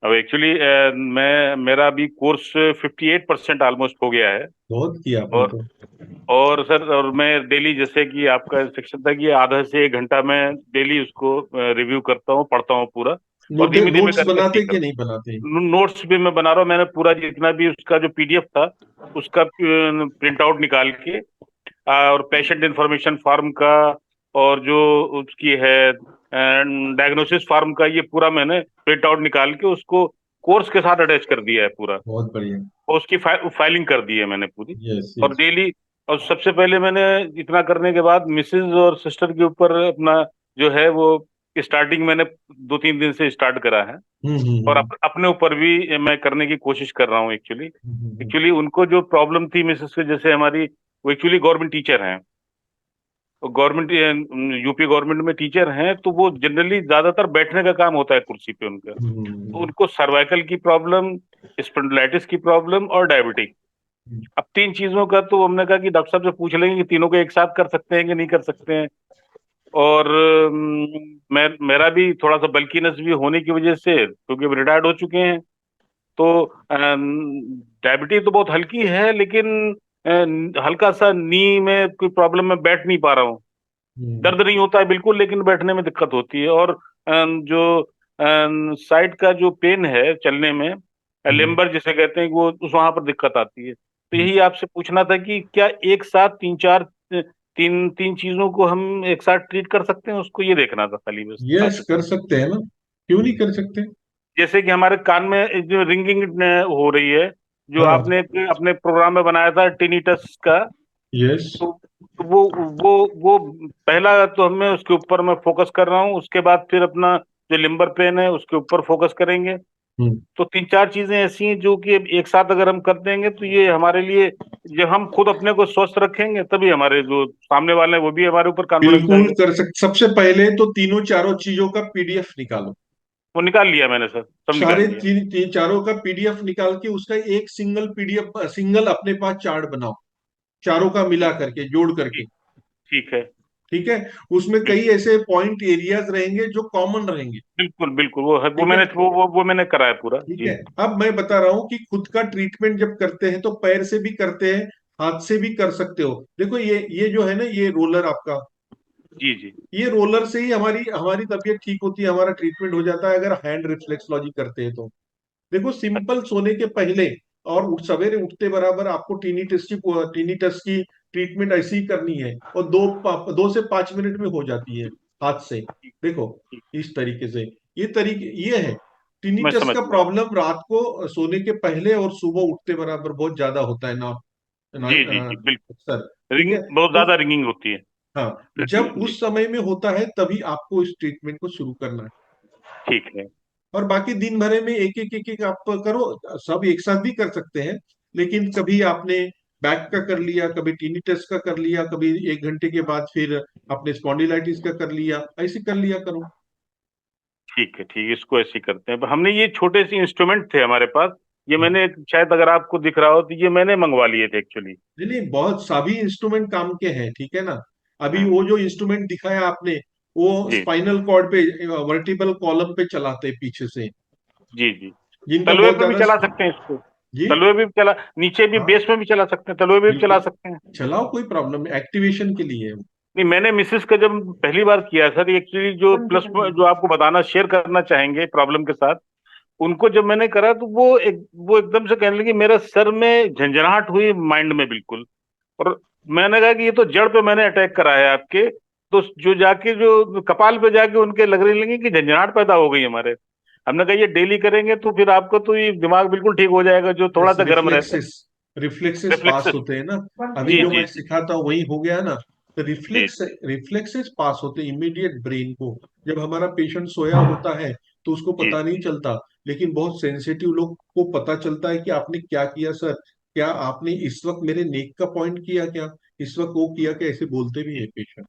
अब एक्चुअली मैं मेरा अभी कोर्स 58% ऑलमोस्ट हो गया है। बहुत किया आपने और तो। और सर, और मैं डेली, जैसे कि आपका इंस्ट्रक्शन था कि आधा से 1 घंटा मैं डेली उसको रिव्यू करता हूँ, पढ़ता हूँ पूरा। और नोटे धीमे धीमे नोट्स करके बनाते सीख कि रहा नहीं बनाते? हूँ। नोट्स भी मैं बना रहा हूँ। मैंने पूरा जितना भी उसका जो पीडीएफ था उसका प्रिंट आउट निकाल के, और पेशेंट इंफॉर्मेशन फॉर्म का, और जो उसकी है डायग्नोसिस फॉर्म का, ये पूरा मैंने प्रिंट आउट निकाल के उसको कोर्स के साथ अटैच कर दिया है पूरा। बहुत बढ़िया। और उसकी फाइलिंग कर दी है मैंने पूरी। यस और यस। डेली, और सबसे पहले मैंने इतना करने के बाद मिसेज और सिस्टर के ऊपर अपना जो है वो स्टार्टिंग मैंने 2-3 दिन से स्टार्ट करा है। और अपने ऊपर भी मैं करने की कोशिश कर रहा हूँ एक्चुअली। हम्म। एक्चुअली उनको जो प्रॉब्लम थी मिसेस के, जैसे हमारी, वो एक्चुअली गवर्नमेंट टीचर हैं। गवर्नमेंट, यूपी गवर्नमेंट में टीचर हैं, तो वो जनरली ज्यादातर बैठने का काम होता है कुर्सी पे उनका। तो हम्म। उनको सर्वाइकल की प्रॉब्लम, स्पॉन्डिलाइटिस की प्रॉब्लम और डायबिटिक, अब 3 चीजों का तो हमने कहा कि डॉक्टर साहब से पूछ लेंगे कि तीनों को एक साथ कर सकते हैं कि नहीं कर सकते हैं। और मेरा भी थोड़ा सा बल्कीनेस भी होने की वजह से, क्योंकि अब रिटायर्ड हो चुके हैं, तो डायबिटीज तो बहुत हल्की है, लेकिन हल्का सा नी में कोई प्रॉब्लम, में बैठ नहीं पा रहा हूँ। हम्म। दर्द नहीं होता है बिल्कुल, लेकिन बैठने में दिक्कत होती है। और जो साइड का जो पेन है चलने में, हम्म। लिम्बर जिसे कहते हैं, वो उस वहां पर दिक्कत आती है। तो हम्म। यही आपसे पूछना था कि क्या एक साथ तीन तीन चीजों को हम एक साथ ट्रीट कर सकते हैं, उसको ये देखना था खाली, बस यस, आज। कर सकते हैं ना, क्यों नहीं कर सकते। जैसे कि हमारे कान में जो रिंगिंग हो रही है, जो हाँ। आपने अपने प्रोग्राम में बनाया था टिनिटस का, यस। तो तो वो पहला तो हमें उसके ऊपर मैं फोकस कर रहा हूँ। उसके बाद फिर अपना जो लिम्बर पेन है उसके ऊपर फोकस करेंगे। हम्म। तो 3-4 चीजें ऐसी हैं जो कि एक साथ अगर हम कर देंगे तो ये हमारे लिए, जब हम खुद अपने को स्वस्थ रखेंगे तभी हमारे जो सामने वाले हैं वो भी हमारे ऊपर कॉन्फिडेंस बिल्कुल करेंगे। कर सकते। सबसे पहले तो तीनों चारों चीजों का पीडीएफ निकालो। वो निकाल लिया मैंने सर, सब निकाल सारे लिया। तीन चारों का पीडीएफ निकाल के उसका एक सिंगल पीडीएफ, सिंगल अपने पास चार्ट बनाओ, चारों का मिला करके जोड़ करके। ठीक, ठीक है। ठीक है। उसमें हम्म, कई ऐसे पॉइंट एरियाज रहेंगे जो कॉमन रहेंगे। बिल्कुल बिल्कुल, वो है, वो ठीक है। मैंने वो मैंने करा है पूरा ठीक है। जी। अब मैं बता रहा हूं कि खुद का ट्रीटमेंट जब करते हैं तो पैर से भी करते हैं, हाथ से भी कर सकते हो। देखो ये जो है ना, ये रोलर आपका, जी जी। ये रोलर से ही हमारी हमारी तबीयत ठीक होती है, हमारा ट्रीटमेंट हो जाता है अगर हैंड रिफ्लेक्सलॉजी करते हैं तो। देखो, सिंपल सोने के पहले और सवेरे उठते बराबर आपको टीनी टेस्ट की ट्रीटमेंट ऐसी ही करनी है, और 2 से 5 मिनट में हो जाती है हाथ से। ठीक, देखो, ठीक। इस तरीके से, ये तरीके ये है। टीनी मैं टेस्ट समझ का गया। प्रॉब्लम रात को सोने के पहले और सुबह उठते बराबर बहुत ज्यादा होता है ना, जी जी जी, सर। बिल्कुल। ठीक रिंग है। बहुत तो ज्यादा रिंगिंग होती है। हाँ, जब जी। उस समय में होता है तभी आपको इस ट्रीटमेंट को शुरू करना है। ठीक है। और बाकी दिन भरे में एक एक आप करो, सब एक साथ भी कर सकते हैं। लेकिन कभी आपने बैक का कर लिया, कभी टीनी टेस्ट का कर लिया, कभी 1 घंटे के बाद फिर आपने स्पॉन्डिलाइटिस का कर लिया, ऐसे कर लिया करो। ठीक है, ठीक है, इसको ऐसे ही करते हैं। अब हमने ये छोटे से इंस्ट्रूमेंट थे हमारे पास, ये मैंने शायद, अगर आपको दिख रहा हो तो, ये मैंने मंगवा लिए थे एक्चुअली। नहीं नहीं, बहुत सभी इंस्ट्रूमेंट काम के हैं, ठीक है ना। अभी वो जो इंस्ट्रूमेंट दिखाया आपने, वो जी स्पाइनल कॉर्ड पे, वर्टिबल कॉलम पे चलाते हैं पीछे से, जी जी। जिनका तलवे बहुत पे भी ज्यादा। चला सकते हैं इसको। जी। तलवे पे भी चला, नीचे भी हाँ, बेस में भी चला सकते हैं, तलवे पे भी चला बिल्कुल सकते हैं। चलाओ, कोई प्रॉब्लम नहीं, एक्टिवेशन के लिए है। नहीं, मैंने मिसेस का जब पहली बार किया सर, एक्चुअली जो प्लस जो आपको बताना, शेयर करना चाहेंगे प्रॉब्लम के साथ, उनको जब मैंने करा तो वो एकदम से कहने लगी, मेरे सर में झंझनाहट हुई, माइंड में बिल्कुल। और मैंने कहा कि ये तो जड़ पे मैंने अटैक करा है आपके। तो जो जाके, जो कपाल पे जाके उनके लगने लगी कि झंझनाहट पैदा हो गई हमारे। हमने कहा ये डेली करेंगे तो फिर आपको तो ये दिमाग बिल्कुल ठीक हो जाएगा, जो थोड़ा सा गर्म रहता है। रिफ्लेक्सेस रिफ्लेक्सेस पास रिफ्लेक्सेस। होते हैं ना। अभी जी जो जी मैं जी। सिखाता हूँ वही हो गया ना। तो जी रिफ्लेक्सेस पास होते हैं इमीडिएट ब्रेन को। जब हमारा पेशेंट सोया होता है तो उसको जी। पता नहीं चलता, लेकिन बहुत सेंसिटिव लोग को पता चलता है कि आपने क्या किया सर, क्या आपने इस वक्त मेरे नेक का पॉइंट किया क्या, इस वक्त वो किया क्या, ऐसे बोलते भी है पेशेंट।